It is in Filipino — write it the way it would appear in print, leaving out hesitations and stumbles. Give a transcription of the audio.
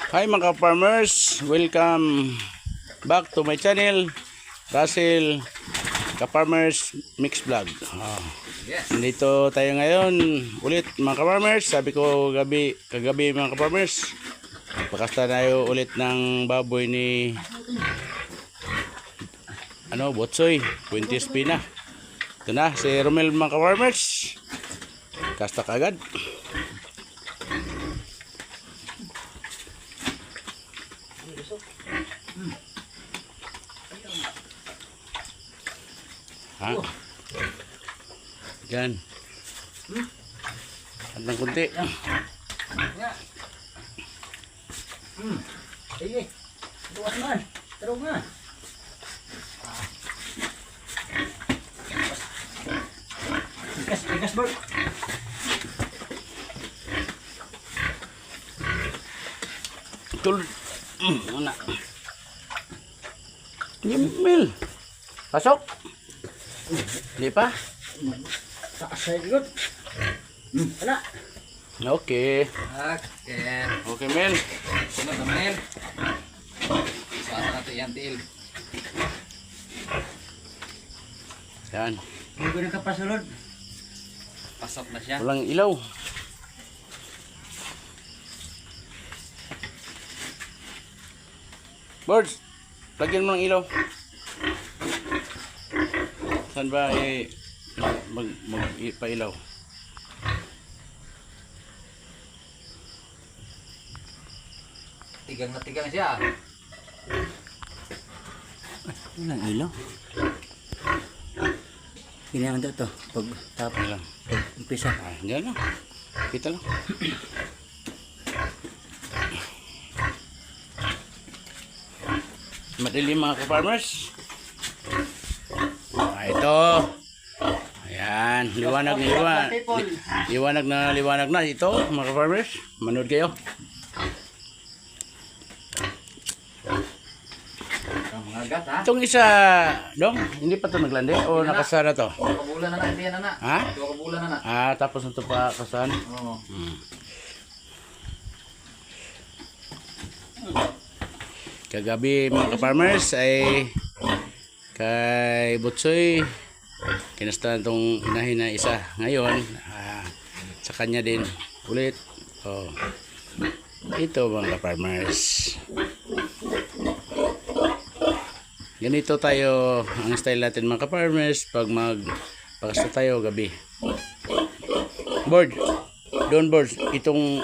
Hi mga farmers, welcome back to my channel, Russell Ka-Farmers Mix Vlog. Nandito tayo ngayon ulit mga ka-farmers. Sabi ko kagabi mga ka-farmers, pakasta tayo ulit ng baboy ni Botsoy, Puente Espina. Ito na si Romel mga ka-farmers, kasta kagad. Ha? Yan. At ng kunti. Sige. Luwas man. Tarong nga. Tigas, Bert. Tulad. Una. Yemil. Pasok. Hindi pa? Taas sa ikot. Ala. Okay. Okay. Okay, Mel. Sunod na Mel. Saan natin yan, Til? Yan. Hindi ko nakapasulod. Pasok na siya. Walang ilaw. Birds, lagyan mo ng ilaw. Saan ba mag-ipailaw? Tigang na tigang siya. Walang ilaw. Kinahanda to. Pag tapos Lang. umpisa. Diyan lang. Kita lang. Madilim mga ka-farmers. Ito. Ayan. Liwanag na liwanag na ito mga ka-farmers. Manood kayo. Ang mga gat, ha? Itong isa, Dong, hindi pa ito naglandi o nakasara to? 2 kabulan na na, hindi na na. Ha? 2 kabulan na na. Tapos ito pa kasan. Oo. Kagabi mga ka-farmers ay kay Botsoy kinasta itong inahin na isa. Ngayon sa kanya din ulit. Ito mga ka-farmers, ganito tayo ang style natin mga ka-farmers pag magpakasta tayo gabi. Board, doon board, itong